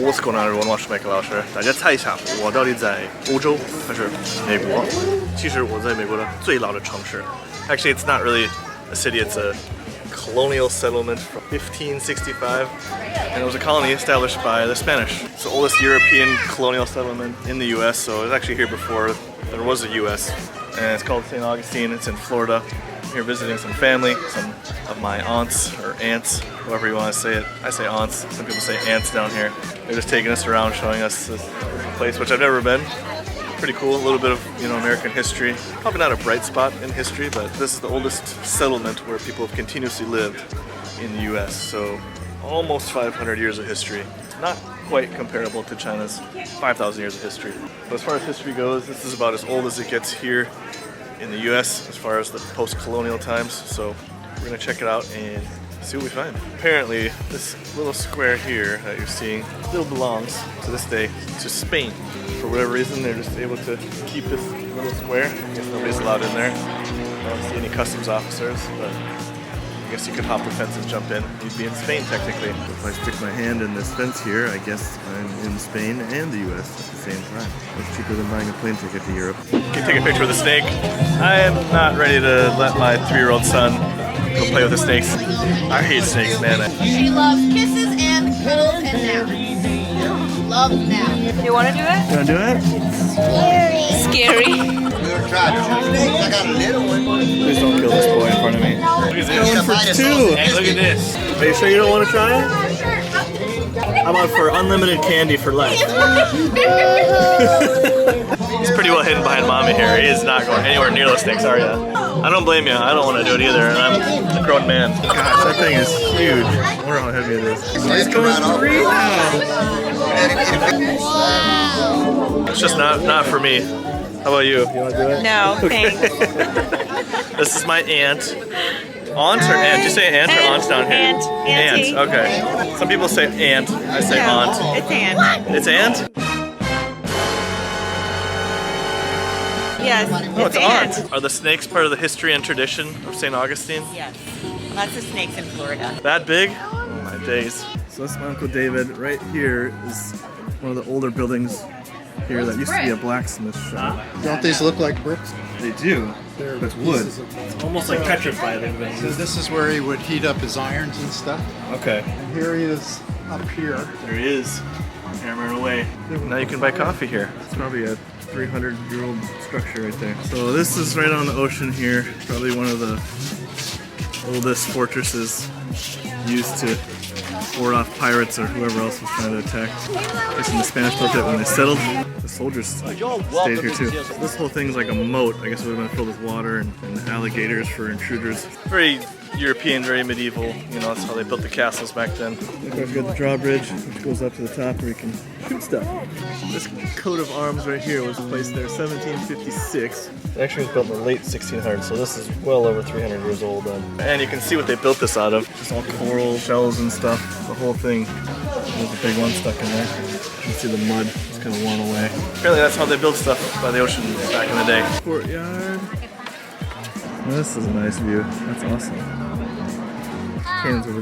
What's going on, everyone? 我是麦克老师。大家猜一下，我到底在欧洲还是美国？其实我在美国的最老的城市。Actually, it's not really a city. It's a colonial settlement from 1565, and it was a colony established by the Spanish. It's the oldest European colonial settlement in the U.S. So it was actually here before there was a U.S. And it's called St. Augustine. It's in Florida. I'm here visiting some family, some of my aunts or aunts, however you want to say it. I say aunts. Some people say aunts down here. They're just taking us around, showing us this place, which I've never been. Pretty cool. A little bit of, American history. Probably not a bright spot in history, but this is the oldest settlement where people have continuously lived in the U.S. So almost 500 years of history. Not quite comparable to China's 5,000 years of history. But as far as history goes, this is about as old as it gets here in the U.S. as far as the post-colonial times. So we're gonna check it out and see what we find. Apparently, this little square here that you're seeing still belongs to this day to Spain. For whatever reason, they're just able to keep this little square. I guess nobody's allowed in there. I don't see any customs officers, but I guess you could hop the fence and jump in. You'd be in Spain, technically. If I stick my hand in this fence here, I guess I'm in Spain and the U.S. at the same time. It's cheaper than buying a plane ticket to Europe. Can you take a picture with the snake? I am not ready to let my 3-year-old son go play with the snakes. I hate snakes, man. She loves kisses and cuddles and naps. Love naps. You want to do it? You want to do it? Scary. We'll try 2 snakes. I got a little one. Please don't kill this boy in front of me. Look at this. Going for 2. Hey, look at this. Are you sure you don't want to try it? How about for unlimited candy for life? He's pretty well hidden behind mommy here. He is not going anywhere near those snakes, are you? I don't blame you. I don't want to do it either, and I'm a grown man. Gosh, that thing is huge. I wonder how heavy it is. It's going 3 now. It's just not for me. How about you? You want to do it? No, okay. thanks. This is my aunt. Aunt or aunt? Did you say aunt or aunt down here? Aunt. Auntie. Aunt. Okay. Some people say aunt. I say aunt. It's aunt. It's aunt? Yes, No, it's aunt. Are the snakes part of the history and tradition of St. Augustine? Yes. Lots of snakes in Florida. That big? Oh my days. So that's my Uncle David. Right here is one of the older buildings here that used to be a blacksmith shop. Don't these look like bricks? They do. They're It's wood. pieces of- It's almost like petrified. So this is where he would heat up his irons and stuff. Okay. And here he is up here. There he is. Hammering away. Now you can buy coffee here. It's probably a 300-year-old structure right there. So this is right on the ocean here. Probably one of the oldest fortresses used to ward off pirates or whoever else was trying to attack. I guess when the Spanish built it, when they settled, the soldiers stayed here too. This whole thing's like a moat. I guess it would have been filled with water and alligators for intruders. Very European, very medieval. That's how they built the castles back then. We've got the drawbridge, which goes up to the top where you can shoot stuff. This coat of arms right here was placed there 1756. It actually was built in the late 1600s, so this is well over 300 years old then. And you can see what they built this out of. Just all coral shells and stuff. The whole thing. There's a big one stuck in there. You can see the mud. It's kind of worn away. Apparently that's how they built stuff by the ocean back in the day. Courtyard. This is a nice view. That's awesome. Cannons over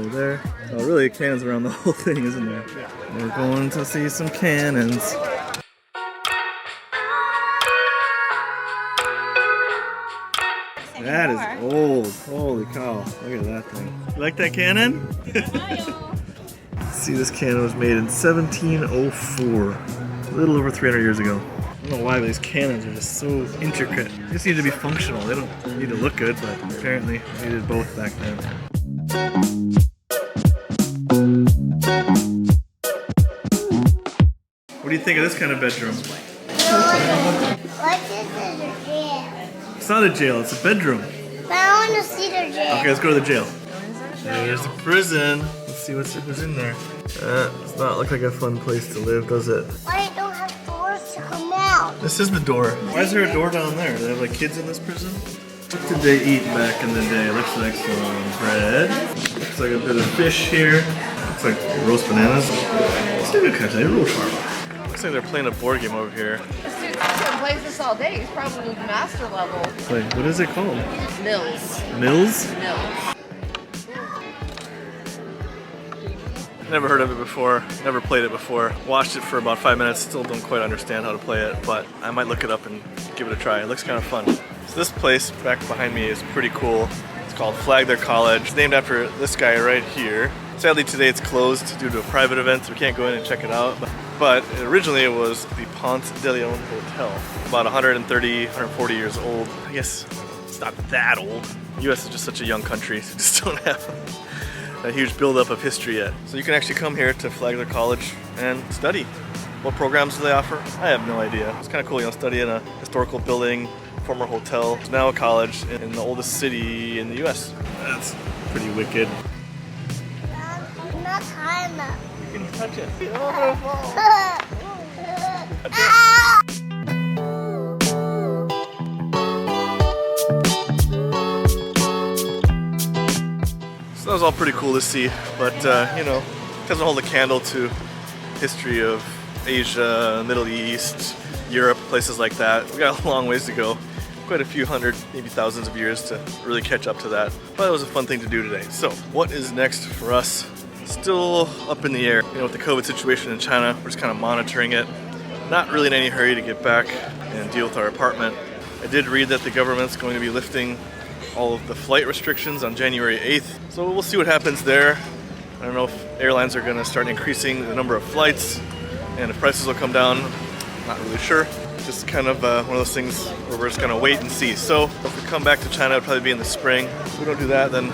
there. Oh, really, cannons around the whole thing, isn't there? Yeah. We're going to see some cannons. That is old. Holy cow. Look at that thing. You like that cannon? See, this cannon was made in 1704. A little over 300 years ago. I don't know why, but these cannons are just so intricate. They just need to be functional. They don't need to look good, but apparently they did both back then. What do you think of this kind of bedroom? What is the jail? It's not a jail, it's a bedroom. But I want to see the jail. Okay, let's go to the jail. There's the prison. Let's see who's in there. Does not look like a fun place to live, does it? Why don't have doors to come out? This is the door. Why is there a door down there? Do they have like kids in this prison? What did they eat back in the day? Looks like some bread. Looks like a bit of fish here. Looks like roast bananas. Looks like they're playing a board game over here. This dude plays this all day. He's probably master level. Wait, what is it called? Mills. Mills? Mills. Never heard of it before, never played it before. Watched it for about 5 minutes, still don't quite understand how to play it, but I might look it up and give it a try. It looks kind of fun. So this place back behind me is pretty cool. It's called Flag Their College. It's named after this guy right here. Sadly today it's closed due to a private event, so we can't go in and check it out. But originally it was the Ponce de Leon Hotel. About 130, 140 years old. I guess it's not that old. The US is just such a young country, so we just don't have a huge buildup of history yet. So you can actually come here to Flagler College and study. What programs do they offer? I have no idea. It's kind of cool, you know, study in a historical building, former hotel. It's now a college in the oldest city in the US. That's pretty wicked. I'm not high enough. You can touch it. Oh, I'm gonna So that was all pretty cool to see, but you know, it doesn't hold a candle to history of Asia, Middle East, Europe, places like that. We got a long ways to go. Quite a few hundred, maybe thousands of years to really catch up to that. But it was a fun thing to do today. So what is next for us? Still up in the air. You know, with the COVID situation in China, we're just kind of monitoring it. Not really in any hurry to get back and deal with our apartment. I did read that the government's going to be lifting all of the flight restrictions on January 8th. So we'll see what happens there. I don't know if airlines are going to start increasing the number of flights and if prices will come down. Not really sure. Just kind of one of those things where we're just going to wait and see. So if we come back to China, it'll probably be in the spring. If we don't do that, then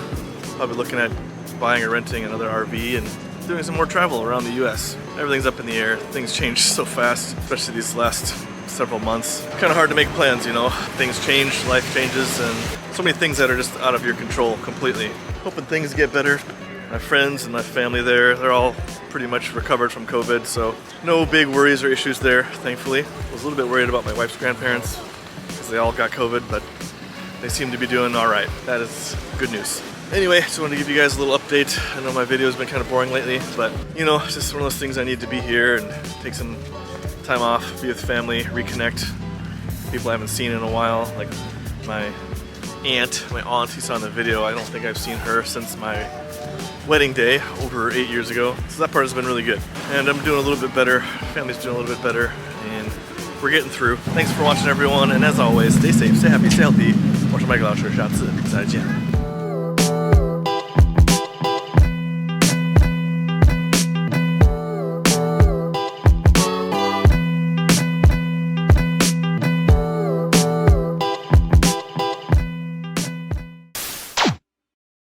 probably looking at buying or renting another RV and doing some more travel around the US. Everything's up in the air. Things change so fast, especially these last several months. Kind of hard to make plans, you know. Things change, life changes, and so many things that are just out of your control completely. Hoping things get better. My friends and my family there, they're all pretty much recovered from COVID, so no big worries or issues there, thankfully. I was a little bit worried about my wife's grandparents because they all got COVID, but they seem to be doing all right. That is good news. Anyway, just wanted to give you guys a little update. I know my video has been kind of boring lately, but you know, it's just one of those things I need to be here and take some time off, be with family, reconnect. People I haven't seen in a while, like my aunt you saw in the video. I don't think I've seen her since my wedding day over 8 years ago. So that part has been really good. And I'm doing a little bit better, family's doing a little bit better, and we're getting through. Thanks for watching everyone, and as always, stay safe, stay happy, stay healthy. 我是麦克老师，下次再见。